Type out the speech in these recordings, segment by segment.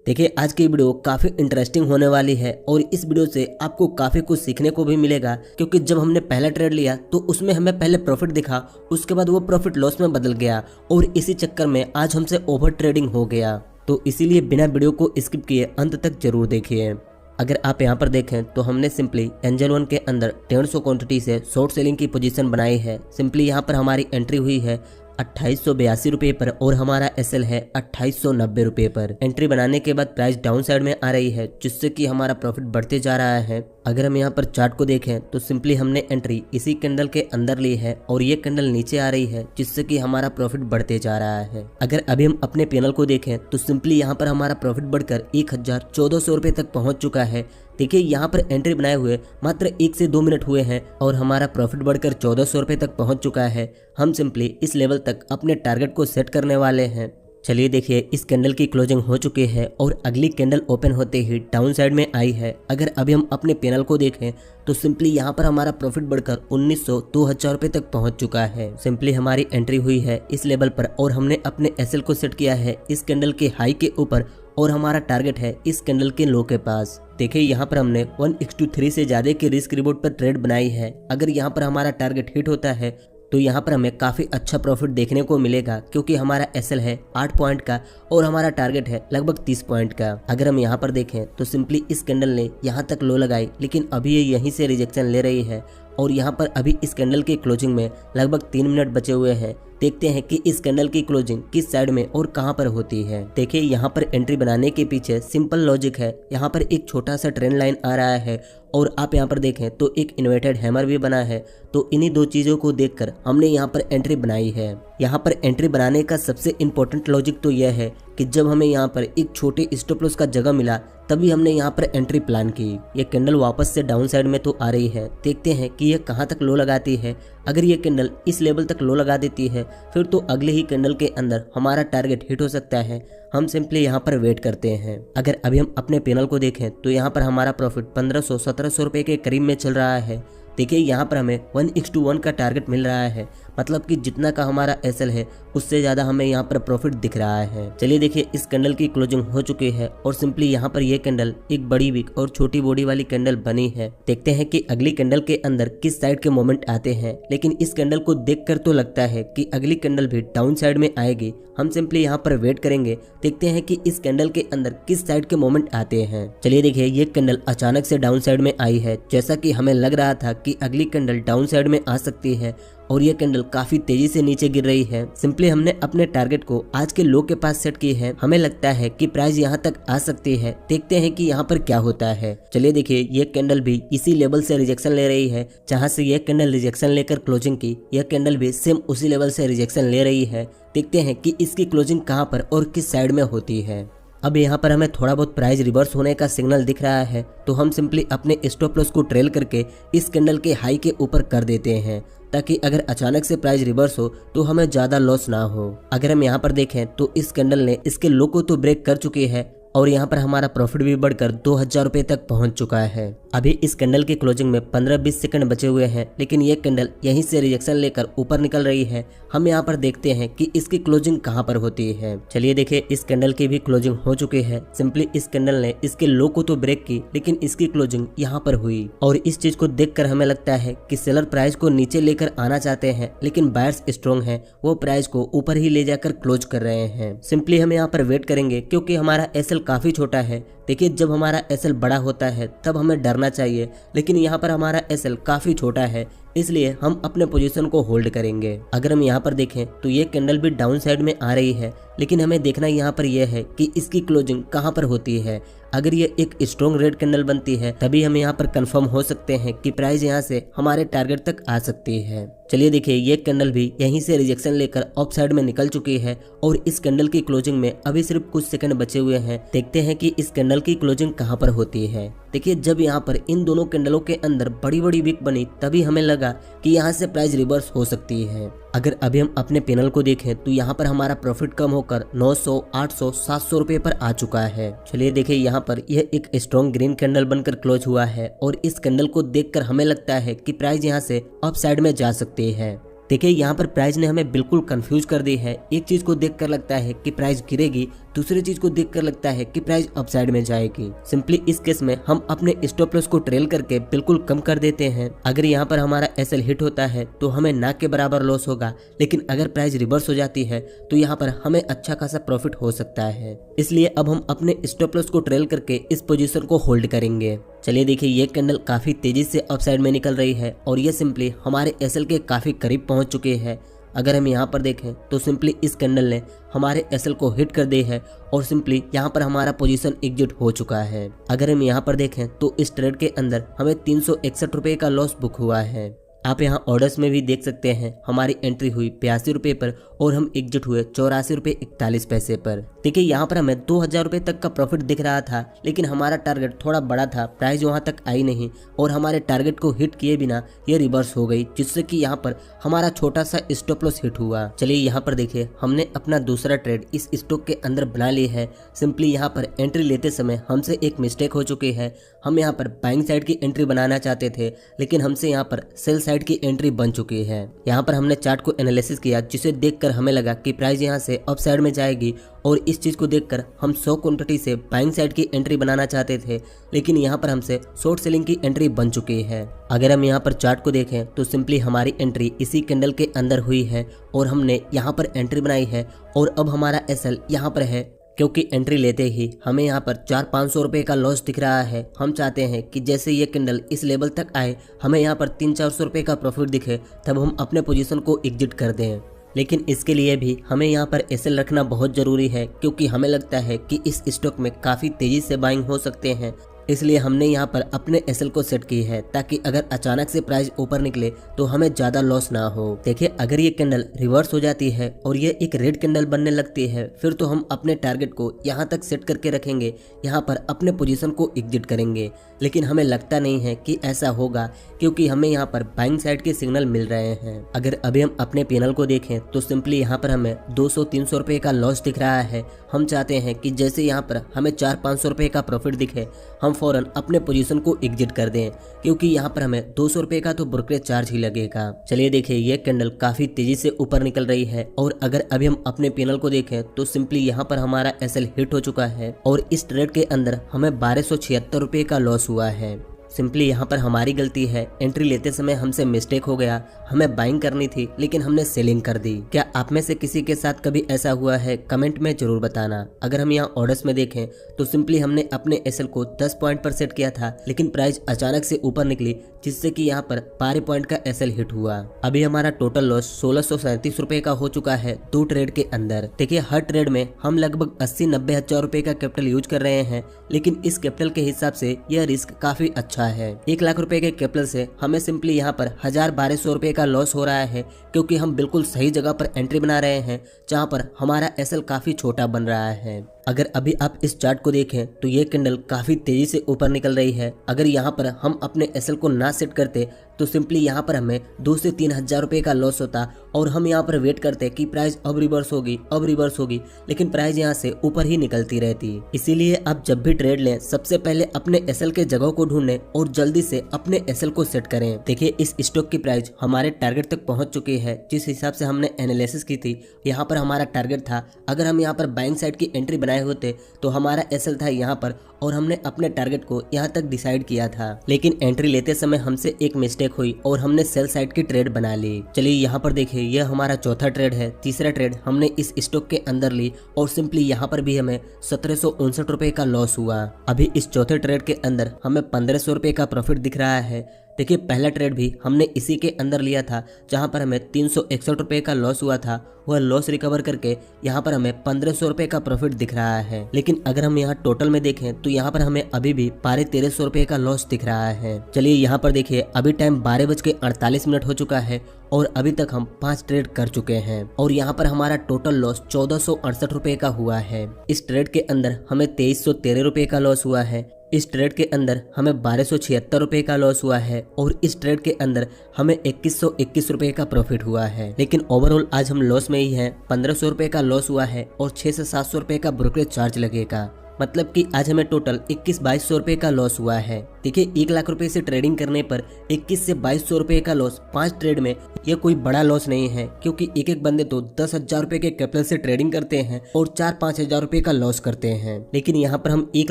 देखिए आज की वीडियो काफ़ी इंटरेस्टिंग होने वाली है और इस वीडियो से आपको काफ़ी कुछ सीखने को भी मिलेगा, क्योंकि जब हमने पहला ट्रेड लिया तो उसमें हमें पहले प्रॉफिट दिखा, उसके बाद वो प्रॉफिट लॉस में बदल गया और इसी चक्कर में आज हमसे ओवर ट्रेडिंग हो गया। तो इसीलिए बिना वीडियो को स्किप किए अंत तक जरूर देखिए। अगर आप यहाँ पर देखें तो हमने सिंपली एंजल वन के अंदर 150 क्वांटिटी से शॉर्ट सेलिंग की पोजीशन बनाई है। सिंपली यहाँ पर हमारी एंट्री हुई है 2882 रुपये पर और हमारा एसएल है 2890 रुपये पर। एंट्री बनाने के बाद प्राइस डाउन साइड में आ रही है, जिससे कि हमारा प्रॉफिट बढ़ते जा रहा है। अगर हम यहाँ पर चार्ट को देखें तो सिंपली हमने एंट्री इसी कैंडल के अंदर ली है और ये कैंडल नीचे आ रही है, जिससे कि हमारा प्रॉफिट बढ़ते जा रहा है। अगर अभी हम अपने पैनल को देखें तो सिंपली यहाँ पर हमारा प्रॉफिट बढ़कर 101400 रुपये तक पहुंच चुका है। देखिए यहाँ पर एंट्री बनाए हुए मात्र 1 से 2 मिनट हुए हैं और हमारा प्रॉफिट बढ़कर 1400 रुपये तक पहुंच चुका है। हम सिंपली इस लेवल तक अपने टारगेट को सेट करने वाले हैं। चलिए देखिए, इस कैंडल की क्लोजिंग हो चुकी है और अगली कैंडल ओपन होते ही डाउन साइड में आई है। अगर अभी हम अपने पैनल को देखें तो सिंपली यहाँ पर हमारा प्रॉफिट बढ़कर 1900-2000 रुपये तक पहुंच चुका है। सिंपली हमारी एंट्री हुई है इस लेवल पर और हमने अपने एसएल को सेट किया है इस कैंडल के हाई के ऊपर और हमारा टारगेट है इस कैंडल के लो के पास। देखिए यहाँ पर हमने 1:3 से ज्यादा की रिस्क रिवॉर्ड पर ट्रेड बनाई है। अगर यहाँ पर हमारा टारगेट हिट होता है तो यहाँ पर हमें काफ़ी अच्छा प्रॉफिट देखने को मिलेगा, क्योंकि हमारा एसएल है 8 पॉइंट का और हमारा टारगेट है लगभग 30 पॉइंट का। अगर हम यहाँ पर देखें तो सिंपली इस कैंडल ने यहाँ तक लो लगाई, लेकिन अभी ये यहीं से रिजेक्शन ले रही है और यहाँ पर अभी इस कैंडल की क्लोजिंग में लगभग 3 मिनट बचे हुए हैं। देखते हैं कि इस कैंडल की क्लोजिंग किस साइड में और कहां पर होती है। देखिए यहाँ पर एंट्री बनाने के पीछे सिंपल लॉजिक है। यहाँ पर एक छोटा सा ट्रेंड लाइन आ रहा है और आप यहाँ पर देखें तो एक इन्वर्टेड हैमर भी बना है। तो इन्हीं दो चीज़ों को देखकर हमने यहाँ पर एंट्री बनाई है। यहाँ पर एंट्री बनाने का सबसे इम्पोर्टेंट लॉजिक तो यह है कि जब हमें यहाँ पर एक छोटे स्टॉप लॉस का जगह मिला तभी हमने यहाँ पर एंट्री प्लान की। ये कैंडल वापस से डाउन साइड में तो आ रही है, देखते हैं कि ये कहाँ तक लो लगाती है। अगर ये कैंडल इस लेवल तक लो लगा देती है फिर तो अगले ही कैंडल के अंदर हमारा टारगेट हिट हो सकता है। हम सिंपली यहाँ पर वेट करते हैं। अगर अभी हम अपने पैनल को देखें तो यहाँ पर हमारा प्रॉफिट 1500-1700 रुपये के करीब में चल रहा है। देखिए यहाँ पर हमें 1:1 का टारगेट मिल रहा है, मतलब कि जितना का हमारा एसएल है उससे ज़्यादा हमें यहाँ पर प्रॉफिट दिख रहा है। चलिए देखिए, इस कैंडल की क्लोजिंग हो चुकी है और सिंपली यहाँ पर ये कैंडल एक बड़ी विक और छोटी बॉडी वाली कैंडल बनी है। देखते हैं कि अगली कैंडल के अंदर किस साइड के मोमेंट आते हैं, लेकिन इस कैंडल को देखकर तो लगता है कि अगली कैंडल भी डाउन साइड में आएगी। हम सिंपली यहाँ पर वेट करेंगे, देखते हैं कि इस कैंडल के अंदर किस साइड के मोमेंट आते हैं। चलिए देखिए, ये कैंडल अचानक से डाउन साइड में आई है, जैसा कि हमें लग रहा था कि अगली कैंडल डाउन साइड में आ सकती है और ये कैंडल काफी तेजी से नीचे गिर रही है। सिंपली हमने अपने टारगेट को आज के लो के पास सेट की है। हमें लगता है कि प्राइस यहाँ तक आ सकती है, देखते हैं कि यहाँ पर क्या होता है। चलिए देखिए, ये कैंडल भी इसी लेवल से रिजेक्शन ले रही है जहाँ से ये कैंडल रिजेक्शन लेकर क्लोजिंग की। यह कैंडल भी सेम उसी लेवल से रिजेक्शन ले रही है। देखते हैं कि इसकी क्लोजिंग कहाँ पर और किस साइड में होती है। अब यहाँ पर हमें थोड़ा बहुत प्राइस रिवर्स होने का सिग्नल दिख रहा है, तो हम सिंपली अपने स्टॉप लॉस को ट्रेल करके इस कैंडल के हाई के ऊपर कर देते हैं, ताकि अगर अचानक से प्राइस रिवर्स हो तो हमें ज़्यादा लॉस ना हो। अगर हम यहाँ पर देखें तो इस कैंडल ने इसके लो को तो ब्रेक कर चुकी है और यहाँ पर हमारा प्रॉफिट भी बढ़कर 2000 रुपये तक पहुँच चुका है। अभी इस कैंडल की क्लोजिंग में 15-20 सेकंड बचे हुए हैं, लेकिन ये कैंडल यहीं से रिजेक्शन लेकर ऊपर निकल रही है। हम यहाँ पर देखते हैं कि इसकी क्लोजिंग कहाँ पर होती है। चलिए देखिए, इस कैंडल की भी क्लोजिंग हो चुकी है। सिंपली इस कैंडल ने इसके लो को तो ब्रेक की, लेकिन इसकी क्लोजिंग यहाँ पर हुई और इस चीज को देखकर हमें लगता है कि सेलर प्राइस को नीचे लेकर आना चाहते हैं, लेकिन बायर्स स्ट्रॉन्ग हैं, वो प्राइस को ऊपर ही ले जाकर क्लोज कर रहे हैं। सिंपली हम यहाँ पर वेट करेंगे, क्योंकि हमारा एसएल काफी छोटा है। देखिए, जब हमारा एसएल बड़ा होता है तब हमें डरना चाहिए, लेकिन यहाँ पर हमारा एसएल काफी छोटा है, इसलिए हम अपने पोजीशन को होल्ड करेंगे। अगर हम यहाँ पर देखें तो ये कैंडल भी डाउन साइड में आ रही है, लेकिन हमें देखना यहाँ पर यह है कि इसकी क्लोजिंग कहाँ पर होती है। अगर ये एक स्ट्रॉन्ग रेड कैंडल बनती है तभी हम यहाँ पर कंफर्म हो सकते हैं कि प्राइस यहाँ से हमारे टारगेट तक आ सकती है। चलिए देखिए, ये कैंडल भी यहीं से रिजेक्शन लेकर ऑफ साइड में निकल चुकी है और इस कैंडल की क्लोजिंग में अभी सिर्फ कुछ सेकंड बचे हुए हैं। देखते हैं कि इस कैंडल की क्लोजिंग कहाँ पर होती है। देखिए, जब यहाँ पर इन दोनों कैंडलों के अंदर बड़ी बड़ी विक बनी तभी हमें लगा कि यहाँ से प्राइस रिवर्स हो सकती है। अगर अभी हम अपने पैनल को देखें तो यहाँ पर हमारा प्रॉफिट कम होकर 900, 800, 700 रुपये पर आ चुका है। चलिए देखिए, यहाँ पर यह एक स्ट्रॉन्ग ग्रीन कैंडल बनकर क्लोज हुआ है और इस कैंडल को देखकर हमें लगता है कि प्राइस यहाँ से अप साइड में जा सकती है। देखिए, यहाँ पर प्राइस ने हमें बिल्कुल कंफ्यूज कर दी है। एक चीज को देखकर लगता है कि प्राइस गिरेगी दूसरी चीज को देखकर लगता है कि प्राइस अपसाइड में जाएगी। सिंपली इस केस में हम अपने स्टॉप लॉस को ट्रेल करके बिल्कुल कम कर देते हैं। अगर यहाँ पर हमारा एसएल हिट होता है तो हमें ना के बराबर लॉस होगा, लेकिन अगर प्राइस रिवर्स हो जाती है तो यहाँ पर हमें अच्छा खासा प्रॉफिट हो सकता है। इसलिए अब हम अपने स्टॉप लॉस को ट्रेल करके इस पोजीशन को होल्ड करेंगे। चलिए देखिए, ये कैंडल काफी तेजी से अपसाइड में निकल रही है और ये सिंपली हमारे एसएल के काफी करीब पहुंच चुके हैं। अगर हम यहाँ पर देखें तो सिंपली इस कैंडल ने हमारे एसएल को हिट कर दी है और सिंपली यहाँ पर हमारा पोजीशन एग्जिट हो चुका है। अगर हम यहाँ पर देखें तो इस ट्रेड के अंदर हमें 361 रुपए का लॉस बुक हुआ है। आप यहाँ ऑर्डर्स में भी देख सकते हैं, हमारी एंट्री हुई 82 रुपए पर और हम एग्जिट हुए 84 रुपए 41 पैसे पर। देखिए यहाँ पर हमें 2000 रुपए तक का प्रॉफिट दिख रहा था, लेकिन हमारा टारगेट थोड़ा बड़ा था, प्राइस वहाँ तक आई नहीं और हमारे टारगेट को हिट किए बिना ये रिवर्स हो गई, जिससे कि यहाँ पर हमारा छोटा सा स्टॉप लॉस हिट हुआ। चलिए यहाँ पर देखिए, हमने अपना दूसरा ट्रेड इस स्टॉक के अंदर बना ली है। सिंपली यहाँ पर एंट्री लेते समय हमसे एक मिस्टेक हो चुकी है। हम यहाँ पर बाइंग साइड की एंट्री बनाना चाहते थे, लेकिन हमसे यहाँ पर सेल साइड की एंट्री बन चुकी है। यहाँ पर हमने चार्ट को एनालिसिस किया, जिसे देखकर हमें लगा कि प्राइस यहाँ से अप साइड में जाएगी और इस चीज को देखकर हम 100 क्वांटिटी से बाइंग साइड की एंट्री बनाना चाहते थे, लेकिन यहाँ पर हमसे शॉर्ट सेलिंग की एंट्री बन चुकी है। अगर हम यहाँ पर चार्ट को देखें तो सिंपली हमारी एंट्री इसी कैंडल के अंदर हुई है और हमने यहाँ पर एंट्री बनाई है और अब हमारा एसएल यहाँ पर है, क्योंकि एंट्री लेते ही हमें यहाँ पर 400-500 रुपए का लॉस दिख रहा है। हम चाहते हैं कि जैसे ये कैंडल इस लेवल तक आए, हमें यहाँ पर 300-400 रुपए का प्रॉफिट दिखे, तब हम अपने पोजीशन को एग्जिट कर दें। लेकिन इसके लिए भी हमें यहाँ पर एसएल रखना बहुत ज़रूरी है, क्योंकि हमें लगता है कि इस स्टॉक में काफ़ी तेज़ी से बाइंग हो सकते हैं। इसलिए हमने यहाँ पर अपने एसएल को सेट की है, ताकि अगर अचानक से प्राइस ऊपर निकले तो हमें ज़्यादा लॉस ना हो। देखिए, अगर ये कैंडल रिवर्स हो जाती है और ये एक रेड कैंडल बनने लगती है, फिर तो हम अपने टारगेट को यहाँ तक सेट करके रखेंगे, यहाँ पर अपने पोजीशन को एग्जिट करेंगे। लेकिन हमें लगता नहीं है कि ऐसा होगा, क्योंकि हमें यहाँ पर बाइंग साइड के सिग्नल मिल रहे हैं। अगर अभी हम अपने पैनल को देखें तो सिंपली यहाँ पर हमें 200-300 रुपए का लॉस दिख रहा है। हम चाहते हैं कि जैसे यहाँ पर हमें 400-500 रुपए का प्रॉफिट दिखे, हम फौरन अपने पोजीशन को एग्जिट कर दें, क्योंकि यहाँ पर हमें 200 रुपए का तो ब्रोकरेज चार्ज ही लगेगा। चलिए देखिए, ये कैंडल काफी तेजी से ऊपर निकल रही है और अगर अभी हम अपने पैनल को देखें तो सिंपली यहाँ पर हमारा एसएल हिट हो चुका है और इस ट्रेड के अंदर हमें 1276 रुपए का लॉस हुआ है। सिंपली यहाँ पर हमारी गलती है, एंट्री लेते समय हमसे मिस्टेक हो गया, हमें बाइंग करनी थी लेकिन हमने सेलिंग कर दी। क्या आप में से किसी के साथ कभी ऐसा हुआ है? कमेंट में जरूर बताना। अगर हम यहाँ ऑर्डर्स में देखें तो सिंपली हमने अपने एसएल को 10 पॉइंट पर सेट किया था, लेकिन प्राइस अचानक से ऊपर निकली, जिससे कि यहाँ पर 12 पॉइंट का एसएल हिट हुआ। अभी हमारा टोटल लॉस 1637 रुपए का हो चुका है 2 ट्रेड के अंदर। देखिए, हर ट्रेड में हम लगभग 80-90 हजार रुपए का कैपिटल यूज कर रहे हैं, लेकिन इस कैपिटल के हिसाब से यह रिस्क काफी अच्छा है। 1 लाख रुपए के कैपिटल से हमें सिंपली यहाँ पर 1200 रुपए का लॉस हो रहा है, क्योंकि हम बिल्कुल सही जगह पर एंट्री बना रहे हैं, जहाँ पर हमारा एसएल काफी छोटा बन रहा है। अगर अभी आप इस चार्ट को देखें तो ये कैंडल काफी तेजी से ऊपर निकल रही है। अगर यहाँ पर हम अपने एसएल को ना सेट करते तो सिंपली यहाँ पर हमें 2 से 3 हजार रुपए का लॉस होता और हम यहाँ पर वेट करते कि प्राइस अब रिवर्स होगी, लेकिन प्राइस यहाँ से ऊपर ही निकलती रहती। इसीलिए आप जब भी ट्रेड लें, सबसे पहले अपने एसएल के जगह को ढूंढें और जल्दी से अपने एसएल को सेट करें। देखिए, इस स्टॉक की प्राइस हमारे टारगेट तक पहुंच चुकी है, जिस हिसाब से हमने एनालिसिस की थी। यहाँ पर हमारा टारगेट था, अगर हम यहाँ पर बाइंग साइड की एंट्री बनाए होते तो हमारा एसएल था यहाँ पर और हमने अपने टारगेट को यहाँ तक डिसाइड किया था, लेकिन एंट्री लेते समय हमसे एक मिस्टेक हुई और हमने सेल साइड की ट्रेड बना ली। चलिए यहाँ पर देखिए, यह हमारा चौथा ट्रेड है। तीसरा ट्रेड हमने इस स्टॉक के अंदर ली और सिंपली यहाँ पर भी हमें 1759 रुपए का लॉस हुआ। अभी इस चौथे ट्रेड के अंदर हमें 1500 रुपए का प्रॉफिट दिख रहा है। देखिए, पहला ट्रेड भी हमने इसी के अंदर लिया था, जहां पर हमें 361 रुपए का लॉस हुआ था। वह लॉस रिकवर करके यहाँ पर हमें 1500 रुपए का प्रॉफिट दिख रहा है। लेकिन अगर हम यहाँ टोटल में देखें तो यहाँ पर हमें अभी भी 1350 रुपए का लॉस दिख रहा है। चलिए यहाँ पर देखिए, अभी टाइम 12:48 हो चुका है और अभी तक हम 5 ट्रेड कर चुके हैं और यहाँ पर हमारा टोटल लॉस 1468 रुपए का हुआ है। इस ट्रेड के अंदर हमें 2313 रुपए का लॉस हुआ है। इस ट्रेड के अंदर हमें 1276 रुपए का लॉस हुआ है और इस ट्रेड के अंदर हमें 2121 रुपए का प्रॉफिट हुआ है। लेकिन ओवरऑल आज हम लॉस में ही हैं। 1500 रुपए का लॉस हुआ है और 6 से 700 रुपए का ब्रोकरेज चार्ज लगेगा, मतलब कि आज हमें टोटल 21-2200 रुपए का लॉस हुआ है। देखिए 1 लाख रुपए से ट्रेडिंग करने पर 21 से 2200 रुपए का लॉस 5 ट्रेड में, यह कोई बड़ा लॉस नहीं है, क्योंकि एक एक बंदे तो 10,000 रुपए के कैपिटल से ट्रेडिंग करते हैं और 4-5 हजार रुपए का लॉस करते हैं। लेकिन यहाँ पर हम 1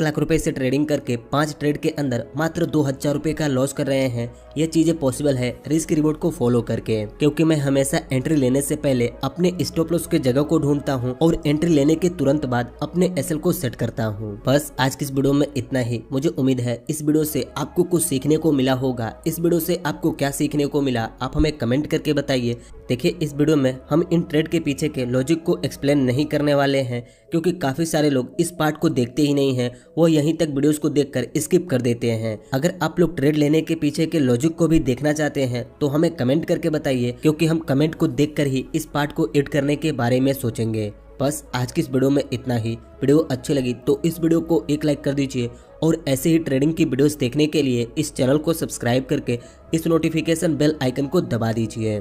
लाख रुपए से ट्रेडिंग करके 5 ट्रेड के अंदर मात्र 2,000 रुपए का लॉस कर रहे हैं। यह चीजें पॉसिबल है रिस्क रिवॉर्ड को फॉलो करके, क्योंकि मैं हमेशा एंट्री लेने से पहले अपने स्टॉप लॉस के जगह को ढूंढता हूँ और एंट्री लेने के तुरंत बाद अपने एसएल को सेट करता हूँ। बस आज की इस वीडियो में इतना ही। मुझे उम्मीद है इस वीडियो से आपको कुछ सीखने को मिला होगा। इस वीडियो से आपको क्या सीखने को मिला आप हमें कमेंट करके बताइए। देखिए इस वीडियो में हम इन ट्रेड के पीछे के लॉजिक को एक्सप्लेन नहीं करने वाले हैं, क्योंकि काफी सारे लोग इस पार्ट को देखते ही नहीं हैं, वो यहीं तक वीडियोस को देखकर स्किप कर देते हैं। अगर आप लोग ट्रेड लेने के पीछे के लॉजिक को भी देखना चाहते हैं तो हमें कमेंट करके बताइए, क्योंकि हम कमेंट को देखकर ही इस पार्ट को एड करने के बारे में सोचेंगे। बस आज की इस वीडियो में इतना ही। वीडियो अच्छी लगी तो इस वीडियो को एक लाइक कर दीजिए और ऐसे ही ट्रेडिंग की वीडियोस देखने के लिए इस चैनल को सब्सक्राइब करके इस नोटिफिकेशन बेल आइकन को दबा दीजिए।